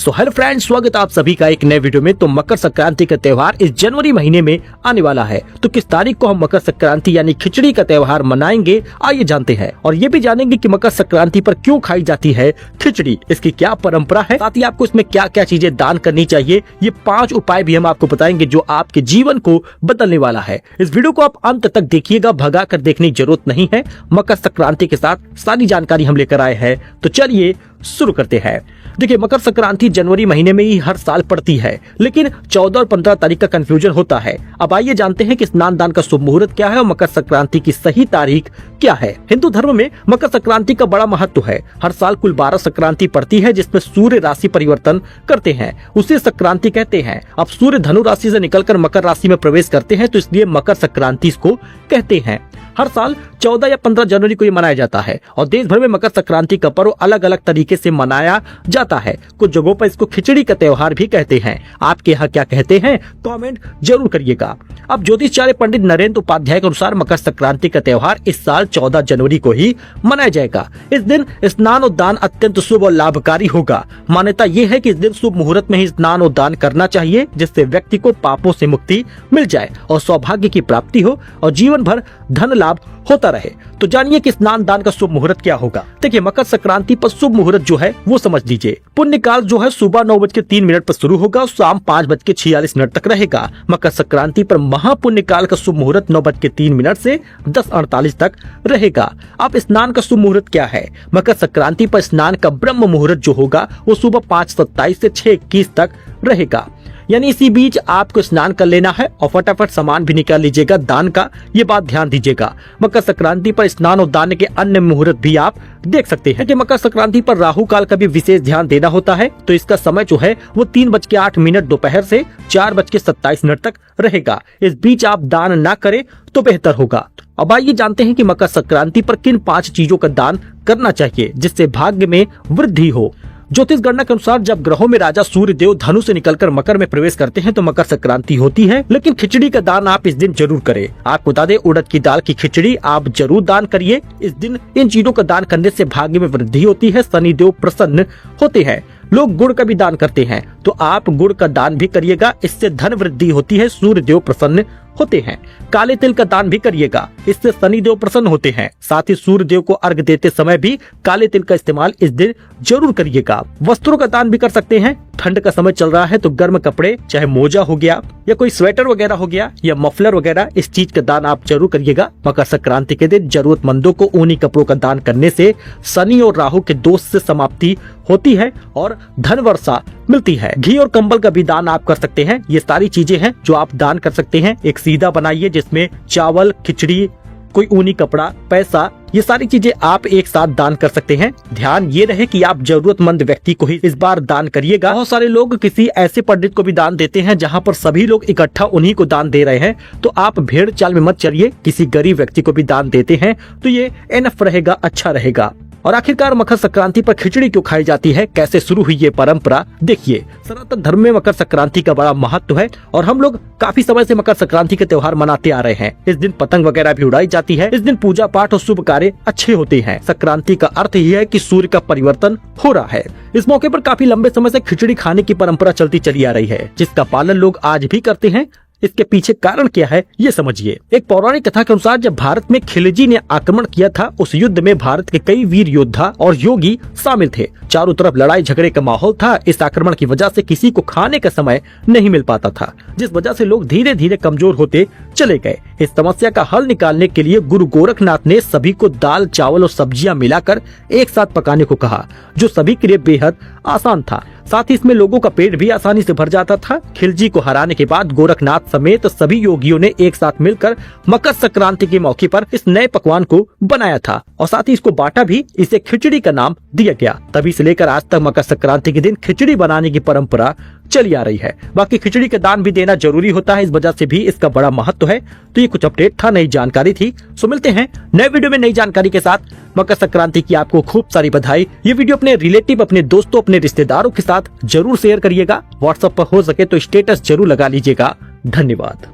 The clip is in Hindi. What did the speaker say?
सो हेलो फ्रेंड्स, स्वागत है आप सभी का एक नए वीडियो में। तो मकर संक्रांति का त्योहार इस जनवरी महीने में आने वाला है। तो किस तारीख को हम मकर संक्रांति यानी खिचड़ी का त्योहार मनाएंगे, आइए जानते हैं। और ये भी जानेंगे कि मकर संक्रांति पर क्यों खाई जाती है खिचड़ी, इसकी क्या परंपरा है, साथ ही आपको इसमें क्या क्या चीजें दान करनी चाहिए। ये 5 उपाय भी हम आपको बताएंगे जो आपके जीवन को बदलने वाला है। इस वीडियो को आप अंत तक देखिएगा, भगा कर देखने की जरूरत नहीं है। मकर संक्रांति के साथ सारी जानकारी हम लेकर आए हैं, तो चलिए शुरू करते हैं। देखिए, मकर संक्रांति जनवरी महीने में ही हर साल पड़ती है, लेकिन 14 और 15 तारीख का कंफ्यूजन होता है। अब आइए जानते हैं कि स्नान दान का शुभ मुहूर्त क्या है और मकर संक्रांति की सही तारीख क्या है। हिंदू धर्म में मकर संक्रांति का बड़ा महत्व है। हर साल कुल 12 संक्रांति पड़ती है, जिसमें सूर्य राशि परिवर्तन करते हैं, उसे संक्रांति कहते हैं। अब सूर्य धनु राशि से निकलकर मकर राशि में प्रवेश करते हैं, तो इसलिए मकर संक्रांति इसको कहते हैं। हर साल 14 या 15 जनवरी को ये मनाया जाता है और देश भर में मकर संक्रांति का पर्व अलग अलग तरीके से मनाया जाता है। कुछ जगहों पर इसको खिचड़ी का त्योहार भी कहते हैं। आपके यहाँ क्या कहते हैं, कमेंट जरूर करिएगा। अब ज्योतिषाचार्य पंडित नरेंद्र उपाध्याय के अनुसार मकर संक्रांति का त्योहार इस साल 14 जनवरी को ही मनाया जाएगा। इस दिन स्नान और दान अत्यंत शुभ और लाभकारी होगा। मान्यता ये है कि इस दिन शुभ मुहूर्त में ही स्नान और दान करना चाहिए, जिससे व्यक्ति को पापों से मुक्ति मिल जाए और सौभाग्य की प्राप्ति हो और जीवन भर धन लाभ होता रहे। तो जानिए कि स्नान दान का शुभ मुहूर्त क्या होगा। देखिए, मकर संक्रांति पर शुभ मुहूर्त जो है वो समझ लीजिए। पुण्य काल जो है सुबह 9:03 पर शुरू होगा और शाम 5:46 तक रहेगा। मकर संक्रांति पर महापुण्य काल का शुभ मुहूर्त 9:03 से 10:48 तक रहेगा। अब स्नान का शुभ मुहूर्त क्या है। मकर संक्रांति पर स्नान का ब्रह्म मुहूर्त जो होगा वो सुबह 5:27 से 6:21 तक रहेगा। यानी इसी बीच आपको स्नान कर लेना है और फटाफट सामान भी निकाल लीजिएगा दान का, ये बात ध्यान दीजिएगा। मकर संक्रांति पर स्नान और दान के अन्य मुहूर्त भी आप देख सकते हैं कि मकर संक्रांति पर राहु काल का भी विशेष ध्यान देना होता है। तो इसका समय जो है वो 3:08 दोपहर से 4:27 तक रहेगा। इस बीच आप दान ना करें तो बेहतर होगा। अब आइए जानते हैं कि मकर संक्रांति पर किन 5 चीजों का दान करना चाहिए जिससे भाग्य में वृद्धि हो। ज्योतिष गणना के अनुसार जब ग्रहों में राजा सूर्य देव धनु से निकलकर मकर में प्रवेश करते हैं तो मकर संक्रांति होती है। लेकिन खिचड़ी का दान आप इस दिन जरूर करें। आपको बता दें, उड़द की दाल की खिचड़ी आप जरूर दान करिए। इस दिन इन चीजों का दान करने से भाग्य में वृद्धि होती है, शनि देव प्रसन्न होते हैं। लोग गुड़ का भी दान करते हैं, तो आप गुड़ का दान भी करिएगा, इससे धन वृद्धि होती है, सूर्य देव प्रसन्न होते हैं। काले तिल का दान भी करिएगा, इससे शनि देव प्रसन्न होते हैं। साथ ही सूर्य देव को अर्घ देते समय भी काले तिल का इस्तेमाल इस दिन जरूर करिएगा। वस्त्रों का दान भी कर सकते हैं। ठंड का समय चल रहा है तो गर्म कपड़े, चाहे मोजा हो गया या कोई स्वेटर वगैरह हो गया या मफलर वगैरह, इस चीज का दान आप जरूर करिएगा। मकर संक्रांति के दिन जरूरतमंदों को ऊनी कपड़ों का दान करने से शनि और राहु के दोष से समाप्ति होती है और धन वर्षा मिलती है। घी और कंबल का भी दान आप कर सकते हैं। ये सारी चीजें हैं जो आप दान कर सकते हैं। एक सीधा बनाइए जिसमें चावल, खिचड़ी, कोई ऊनी कपड़ा, पैसा, ये सारी चीजें आप एक साथ दान कर सकते हैं। ध्यान ये रहे कि आप जरूरतमंद व्यक्ति को ही इस बार दान करिएगा। बहुत सारे लोग किसी ऐसे पंडित को भी दान देते हैं जहां पर सभी लोग इकट्ठा उन्हीं को दान दे रहे हैं, तो आप भेड़ चाल में मत चलिए। किसी गरीब व्यक्ति को भी दान देते हैं तो ये एनफ रहेगा, अच्छा रहेगा। और आखिरकार मकर संक्रांति पर खिचड़ी क्यों खाई जाती है, कैसे शुरू हुई ये परंपरा, देखिए सनातन धर्म में मकर संक्रांति का बड़ा महत्व है और हम लोग काफी समय से मकर संक्रांति के त्योहार मनाते आ रहे हैं। इस दिन पतंग वगैरह भी उड़ाई जाती है। इस दिन पूजा पाठ और शुभ कार्य अच्छे होते हैं। संक्रांति का अर्थ ये है कि सूर्य का परिवर्तन हो रहा है। इस मौके पर काफी लंबे समय से खिचड़ी खाने की परंपरा चलती चली आ रही है, जिसका पालन लोग आज भी करते हैं। इसके पीछे कारण क्या है ये समझिए। एक पौराणिक कथा के अनुसार जब भारत में खिलजी ने आक्रमण किया था, उस युद्ध में भारत के कई वीर योद्धा और योगी शामिल थे। चारों तरफ लड़ाई झगड़े का माहौल था। इस आक्रमण की वजह से किसी को खाने का समय नहीं मिल पाता था, जिस वजह से लोग धीरे धीरे कमजोर होते चले गए। इस समस्या का हल निकालने के लिए गुरु गोरखनाथ ने सभी को दाल, चावल और सब्जियां मिलाकर एक साथ पकाने को कहा, जो सभी के लिए बेहद आसान था। साथ ही इसमें लोगों का पेट भी आसानी से भर जाता था। खिलजी को हराने के बाद गोरखनाथ समेत सभी योगियों ने एक साथ मिलकर मकर संक्रांति के मौके पर इस नए पकवान को बनाया था और साथ ही इसको बांटा भी। इसे खिचड़ी का नाम दिया गया। तभी से लेकर आज तक मकर संक्रांति के दिन खिचड़ी बनाने की परंपरा चली आ रही है। बाकी खिचड़ी का दान भी देना जरूरी होता है, इस वजह से भी इसका बड़ा महत्व है। तो ये कुछ अपडेट था, नई जानकारी थी। सो मिलते हैं नए वीडियो में नई जानकारी के साथ। मकर संक्रांति की आपको खूब सारी बधाई। ये वीडियो अपने रिलेटिव, अपने दोस्तों, अपने रिश्तेदारों के साथ जरूर शेयर करिएगा। व्हाट्सएप पर हो सके तो स्टेटस जरूर लगा लीजिएगा। धन्यवाद।